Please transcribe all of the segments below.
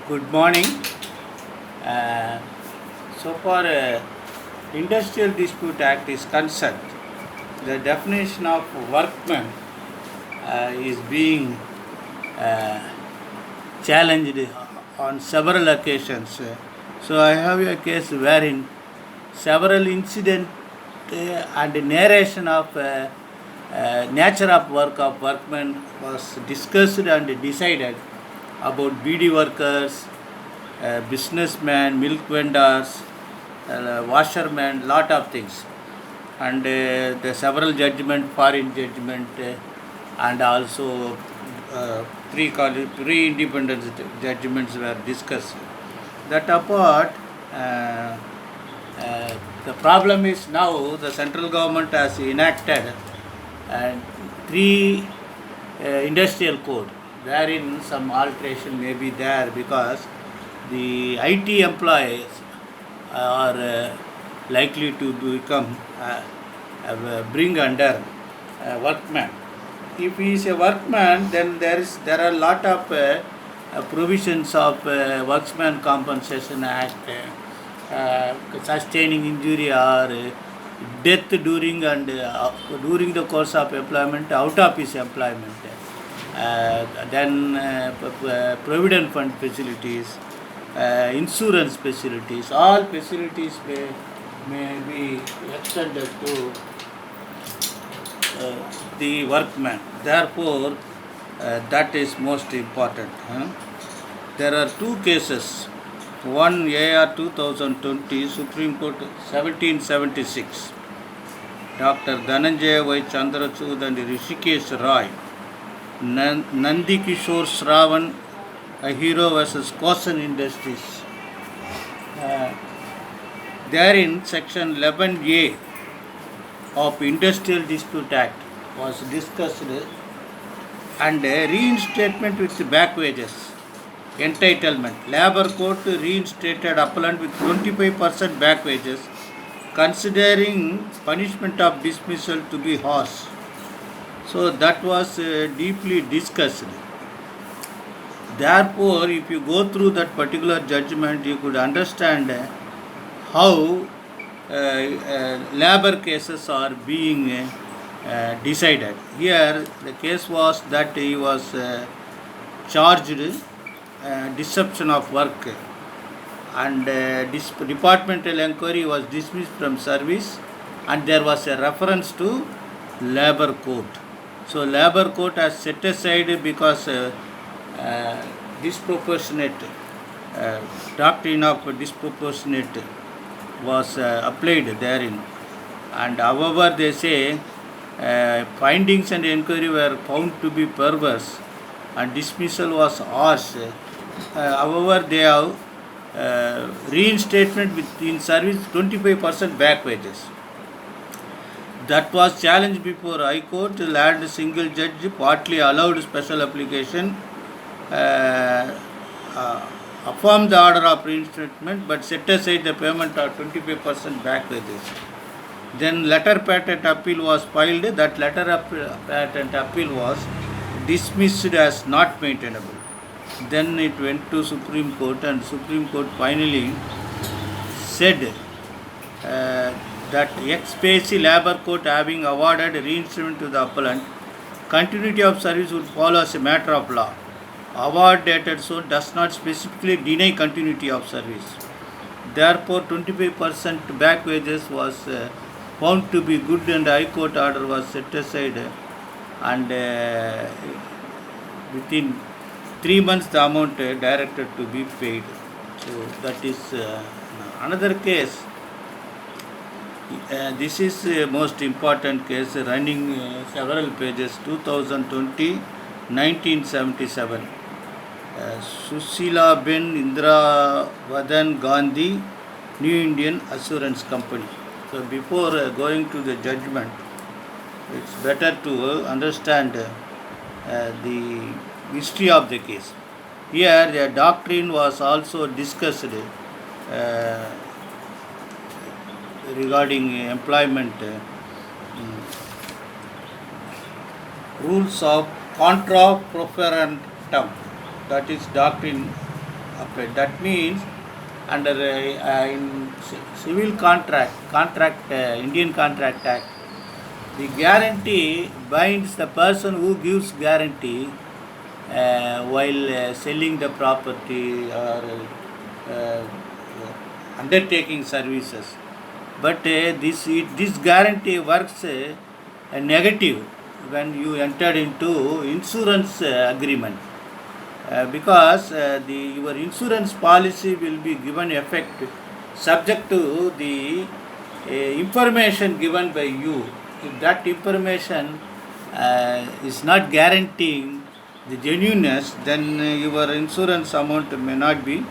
Good morning. Uh, so far, Industrial Dispute Act is concerned, the definition of workman is being uh, challenged on several occasions. So I have a case wherein several incident and narration of nature of work of workmen was discussed and decided about BD workers, businessmen, milk vendors, washermen, lot of things, and the several judgment, foreign judgment, and also three independent judgments were discussed. That apart, uh, the problem is now the central government has enacted uh, three industrial code wherein some alteration may be there because the IT employees are likely to become bring under workman. If he is a workman, then there are lot of provisions of Workman Compensation Act, sustaining injury or death during the course of employment, out of his employment. Then provident fund facilities, insurance facilities, all facilities may be extended to the workman. Therefore, that is most important. There are two cases. One AR 2020, Supreme Court 1776. Dr. Dhananjaya Y. Chandrachud and Rishikesh Roy. Nandi Kishore Shravan, a hero versus Kosan Industries. Therein, Section 11A of Industrial Dispute Act was discussed, and reinstatement with back wages, entitlement. Labor Court reinstated appellant with 25% back wages, considering punishment of dismissal to be harsh. So that was deeply discussed. Therefore, if you go through that particular judgment, you could understand how labor cases are being decided. Here, the case was that he was charged deception of work, and departmental inquiry was dismissed from service, and there was a reference to labor court. So labor court has set aside because disproportionate doctrine of disproportionate was applied therein, and however they say findings and inquiry were found to be perverse and dismissal was harsh. However, they have reinstatement within service 25% back wages. That was challenged before High Court. Land single judge partly allowed special application, affirmed the order of reinstatement, but set aside the payment of 25% back wages. Then letter patent appeal was filed. That letter of patent appeal was dismissed as not maintainable. Then it went to Supreme Court, and Supreme Court finally said that ex specie labor court having awarded reinstatement to the appellant, continuity of service would follow as a matter of law. Award dated so does not specifically deny continuity of service. Therefore, 25% back wages was found to be good, and High Court order was set aside, and within 3 months the amount directed to be paid. So that is another case. This is most important case running several pages. 2020, 1977. Susila Ben Indra Vadan Gandhi, New Indian Assurance Company. So before going to the judgment, it's better to understand the history of the case. Here, the doctrine was also discussed regarding employment, rules of contra profferentum, that is doctrine applied. That means under in civil Indian Contract Act, the guarantee binds the person who gives guarantee while selling the property or uh, undertaking services. But this guarantee works negative when you entered into insurance agreement, because your insurance policy will be given effect subject to the information given by you. If that information is not guaranteeing the genuineness, then your insurance amount may not be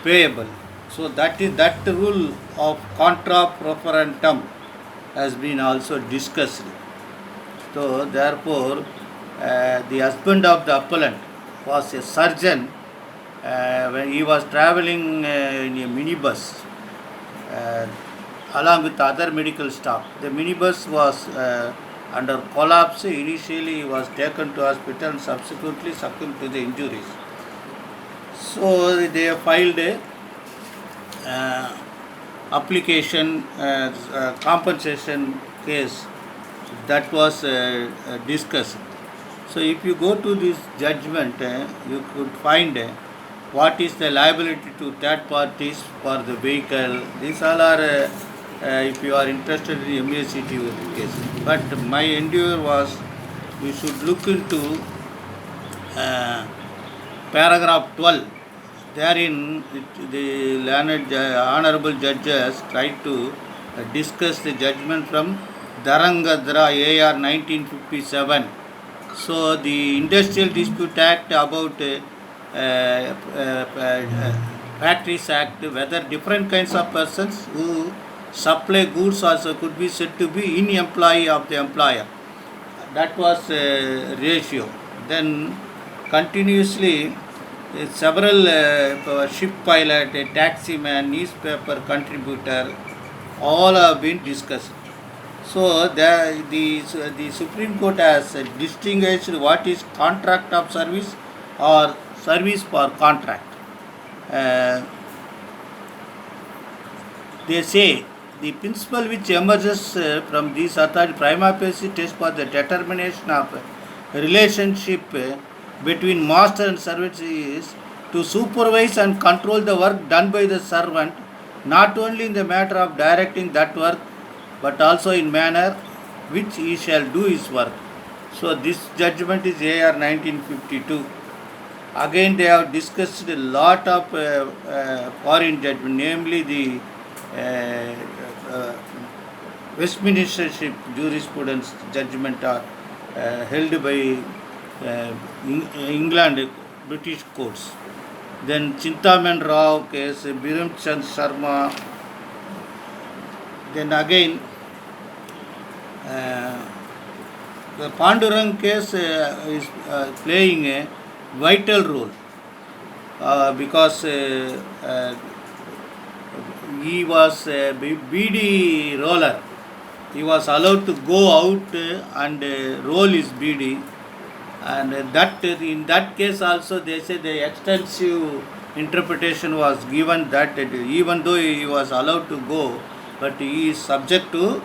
payable. So that rule of contra preferentum has been also discussed. So therefore, the husband of the appellant was a surgeon when he was traveling in a minibus uh, along with other medical staff. The minibus was under collapse. Initially, he was taken to hospital and subsequently succumbed to the injuries. So they filed a uh, application compensation case that was discussed. So if you go to this judgment, you could find what is the liability to third parties for the vehicle. These all are, if you are interested in MACT case. But my endeavor was you should look into paragraph 12. Therein, the learned honorable judges tried to discuss the judgment from Dharangadra AR 1957. So, the Industrial Dispute Act about Factories Act, whether different kinds of persons who supply goods also could be said to be in employee of the employer. That was ratio. Then continuously several ship pilot, a taxi man, newspaper contributor, all have been discussed. So the Supreme Court has distinguished what is contract of service or service for contract. Uh, they say the principle which emerges from these authority prima facie test for the determination of relationship between master and servant is to supervise and control the work done by the servant, not only in the matter of directing that work, but also in manner which he shall do his work. So this judgment is AR 1952. Again, they have discussed a lot of foreign judgment, namely the Westminster jurisprudence judgment are held by England British courts. Then Chintaman Rao case, Biram Chand Sharma. Then again, the Pandurang case is playing a vital role because he was a BD roller. He was allowed to go out and roll his BD, and that in that case also they say the extensive interpretation was given that even though he was allowed to go, but he is subject to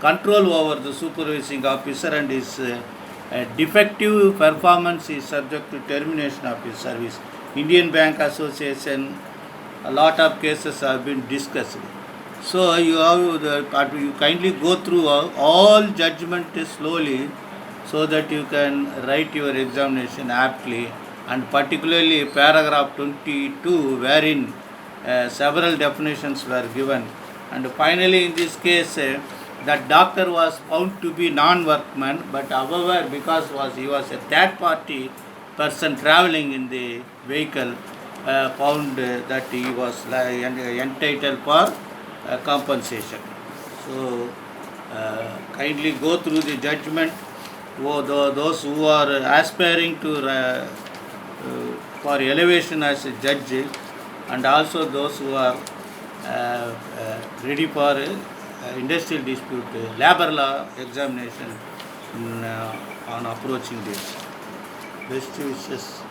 control over the supervising officer, and his defective performance is subject to termination of his service. Indian Bank Association, a lot of cases have been discussed. So you you kindly go through all judgment slowly, so that you can write your examination aptly, and particularly paragraph 22, wherein several definitions were given. And finally, in this case, that doctor was found to be non-workman, but however, because he was a third party person traveling in the vehicle, found that he was entitled for compensation. So kindly go through the judgment. Those who are aspiring to for elevation as a judge, and also those who are ready for industrial dispute, labor law examination on approaching this. Best wishes.